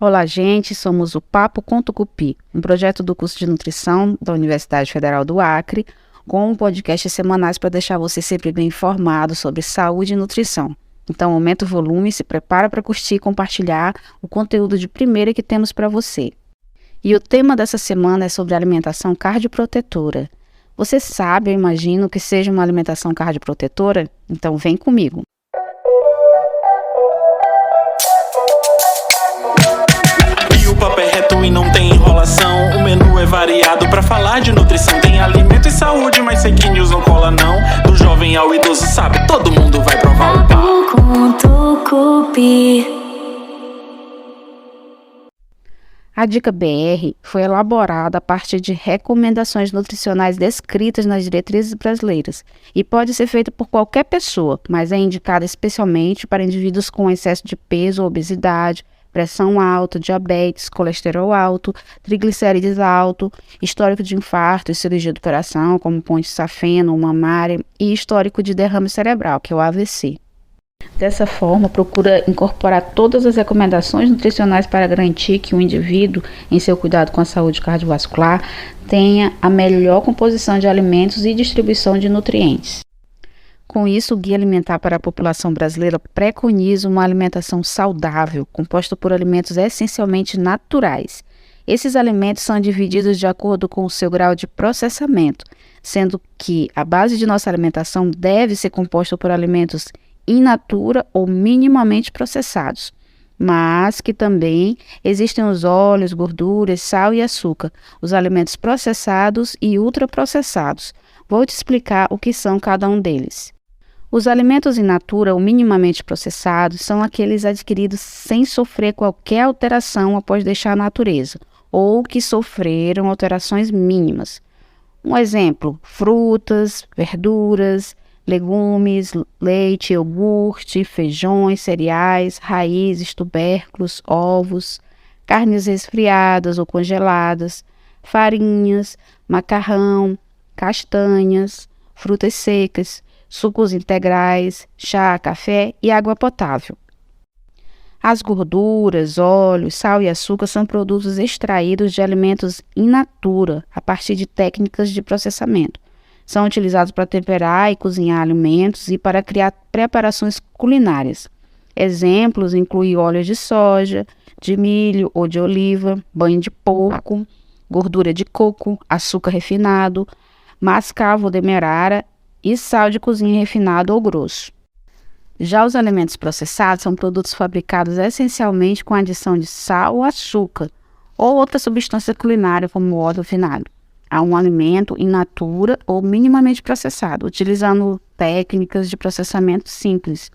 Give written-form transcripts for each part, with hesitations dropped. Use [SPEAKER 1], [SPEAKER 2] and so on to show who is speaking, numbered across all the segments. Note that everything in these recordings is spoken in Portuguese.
[SPEAKER 1] Olá, gente, somos o Papo com Tucupi, um projeto do curso de nutrição da Universidade Federal do Acre, com podcasts semanais para deixar você sempre bem informado sobre saúde e nutrição. Então, aumenta o volume, se prepara para curtir e compartilhar o conteúdo de primeira que temos para você. E o tema dessa semana é sobre alimentação cardioprotetora. Você sabe, eu imagino, que seja uma alimentação cardioprotetora? Então, vem comigo.
[SPEAKER 2] O papo é reto e não tem enrolação. O menu é variado pra falar de nutrição. Tem alimento e saúde, mas fake news não cola não. Do jovem ao idoso, sabe, todo mundo vai provar o papo com Tucupi.
[SPEAKER 1] A Dica BR foi elaborada a partir de recomendações nutricionais descritas nas diretrizes brasileiras e pode ser feita por qualquer pessoa, mas é indicada especialmente para indivíduos com excesso de peso ou obesidade, pressão alta, diabetes, colesterol alto, triglicérides alto, histórico de infarto e cirurgia de coração, como ponte safena ou mamária, e histórico de derrame cerebral, que é o AVC. Dessa forma, procura incorporar todas as recomendações nutricionais para garantir que o indivíduo, em seu cuidado com a saúde cardiovascular, tenha a melhor composição de alimentos e distribuição de nutrientes. Com isso, o Guia Alimentar para a População Brasileira preconiza uma alimentação saudável, composta por alimentos essencialmente naturais. Esses alimentos são divididos de acordo com o seu grau de processamento, sendo que a base de nossa alimentação deve ser composta por alimentos in natura ou minimamente processados, mas que também existem os óleos, gorduras, sal e açúcar, os alimentos processados e ultraprocessados. Vou te explicar o que são cada um deles. Os alimentos in natura ou minimamente processados são aqueles adquiridos sem sofrer qualquer alteração após deixar a natureza, ou que sofreram alterações mínimas. Um exemplo: frutas, verduras, legumes, leite, iogurte, feijões, cereais, raízes, tubérculos, ovos, carnes resfriadas ou congeladas, farinhas, macarrão, castanhas, frutas secas, sucos integrais, chá, café e água potável. As gorduras, óleos, sal e açúcar são produtos extraídos de alimentos in natura, a partir de técnicas de processamento. São utilizados para temperar e cozinhar alimentos e para criar preparações culinárias. Exemplos incluem óleo de soja, de milho ou de oliva, banho de porco, gordura de coco, açúcar refinado, mascavo demerara e sal de cozinha refinado ou grosso. Já os alimentos processados são produtos fabricados essencialmente com adição de sal ou açúcar ou outra substância culinária como óleo refinado a um alimento in natura ou minimamente processado, utilizando técnicas de processamento simples.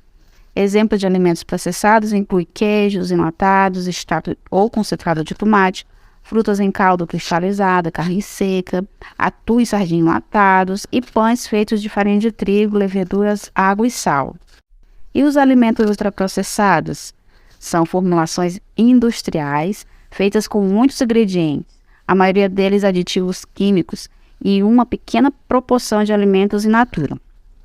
[SPEAKER 1] Exemplos de alimentos processados incluem queijos enlatados, extrato ou concentrado de tomate, frutas em caldo cristalizada, carne seca, atum e sardinha enlatados e pães feitos de farinha de trigo, leveduras, água e sal. E os alimentos ultraprocessados? São formulações industriais feitas com muitos ingredientes, a maioria deles aditivos químicos e uma pequena proporção de alimentos in natura.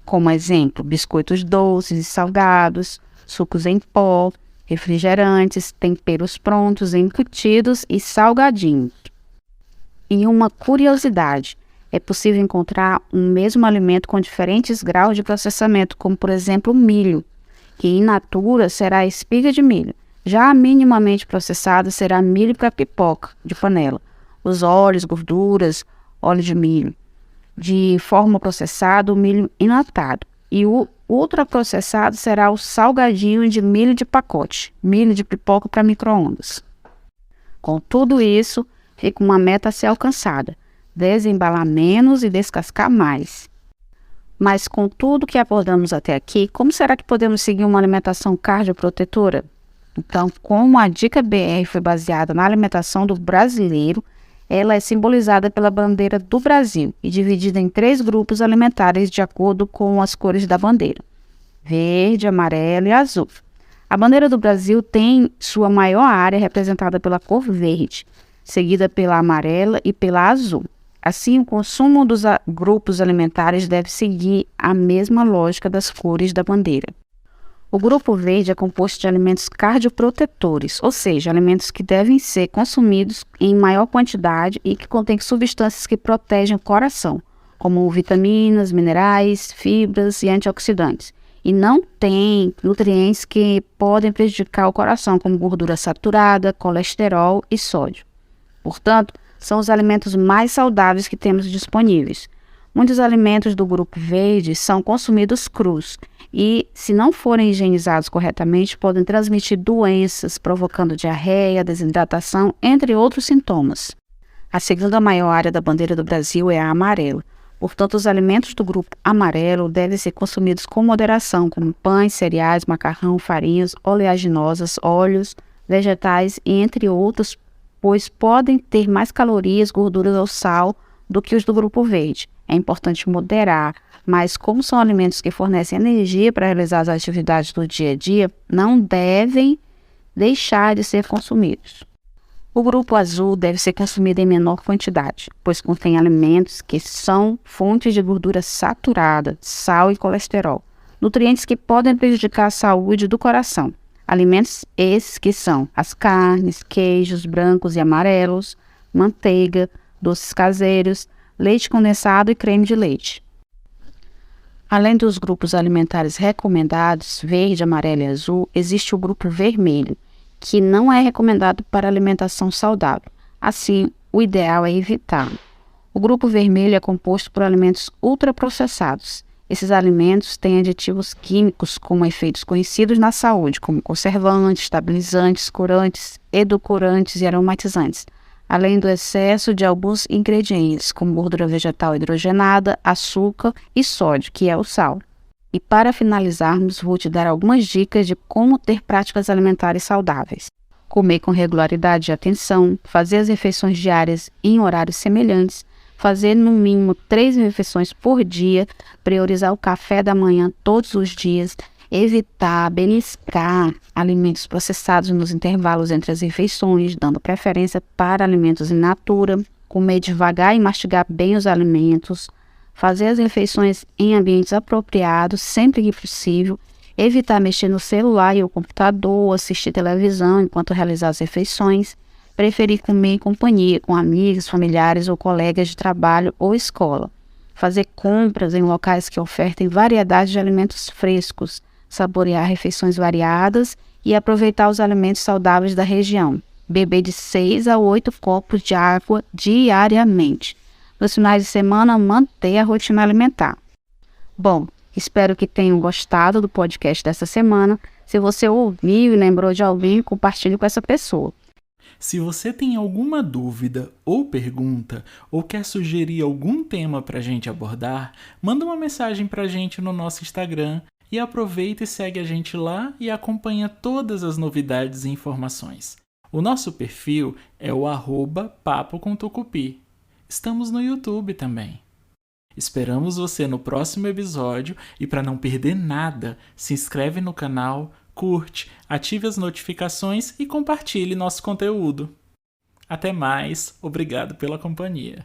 [SPEAKER 1] Como exemplo, biscoitos doces e salgados, sucos em pó, refrigerantes, temperos prontos, embutidos e salgadinhos. E uma curiosidade, é possível encontrar um mesmo alimento com diferentes graus de processamento, como por exemplo o milho, que in natura será a espiga de milho, já a minimamente processada será milho para pipoca de panela, os óleos, gorduras, óleo de milho, de forma processada o milho enlatado, e o ultraprocessado será o salgadinho de milho de pacote, milho de pipoca para micro-ondas. Com tudo isso, fica uma meta a ser alcançada: desembalar menos e descascar mais. Mas com tudo que abordamos até aqui, como será que podemos seguir uma alimentação cardioprotetora? Então, como a Dica BR foi baseada na alimentação do brasileiro, ela é simbolizada pela bandeira do Brasil e dividida em 3 grupos alimentares de acordo com as cores da bandeira: verde, amarelo e azul. A bandeira do Brasil tem sua maior área representada pela cor verde, seguida pela amarela e pela azul. Assim, o consumo dos grupos alimentares deve seguir a mesma lógica das cores da bandeira. O grupo verde é composto de alimentos cardioprotetores, ou seja, alimentos que devem ser consumidos em maior quantidade e que contêm substâncias que protegem o coração, como vitaminas, minerais, fibras e antioxidantes. E não tem nutrientes que podem prejudicar o coração, como gordura saturada, colesterol e sódio. Portanto, são os alimentos mais saudáveis que temos disponíveis. Muitos alimentos do grupo verde são consumidos crus e, se não forem higienizados corretamente, podem transmitir doenças, provocando diarreia, desidratação, entre outros sintomas. A segunda maior área da bandeira do Brasil é a amarela. Portanto, os alimentos do grupo amarelo devem ser consumidos com moderação, como pães, cereais, macarrão, farinhas, oleaginosas, óleos, vegetais e entre outros, pois podem ter mais calorias, gorduras ou sal do que os do grupo verde. É importante moderar, mas como são alimentos que fornecem energia para realizar as atividades do dia a dia, não devem deixar de ser consumidos. O grupo azul deve ser consumido em menor quantidade, pois contém alimentos que são fontes de gordura saturada, sal e colesterol, nutrientes que podem prejudicar a saúde do coração. Alimentos esses que são as carnes, queijos brancos e amarelos, manteiga, doces caseiros, leite condensado e creme de leite. Além dos grupos alimentares recomendados, verde, amarelo e azul, existe o grupo vermelho, que não é recomendado para alimentação saudável. Assim, o ideal é evitá-lo. O grupo vermelho é composto por alimentos ultraprocessados. Esses alimentos têm aditivos químicos com efeitos conhecidos na saúde, como conservantes, estabilizantes, corantes, edulcorantes e aromatizantes, além do excesso de alguns ingredientes, como gordura vegetal hidrogenada, açúcar e sódio, que é o sal. E para finalizarmos, vou te dar algumas dicas de como ter práticas alimentares saudáveis. Comer com regularidade e atenção, fazer as refeições diárias em horários semelhantes, fazer no mínimo 3 refeições por dia, priorizar o café da manhã todos os dias, evitar beliscar alimentos processados nos intervalos entre as refeições, dando preferência para alimentos in natura, comer devagar e mastigar bem os alimentos, fazer as refeições em ambientes apropriados sempre que possível, evitar mexer no celular e o computador, assistir televisão enquanto realizar as refeições, preferir comer em companhia com amigos, familiares ou colegas de trabalho ou escola, fazer compras em locais que ofertem variedade de alimentos frescos, saborear refeições variadas e aproveitar os alimentos saudáveis da região, beber de 6 a 8 copos de água diariamente. Nos finais de semana, manter a rotina alimentar. Bom, espero que tenham gostado do podcast dessa semana. Se você ouviu e lembrou de alguém, compartilhe com essa pessoa.
[SPEAKER 2] Se você tem alguma dúvida ou pergunta, ou quer sugerir algum tema para a gente abordar, manda uma mensagem para a gente no nosso Instagram e aproveita e segue a gente lá e acompanha todas as novidades e informações. O nosso perfil é o @papo com tucupi. Estamos no YouTube também. Esperamos você no próximo episódio e para não perder nada, se inscreve no canal, curte, ative as notificações e compartilhe nosso conteúdo. Até mais, obrigado pela companhia.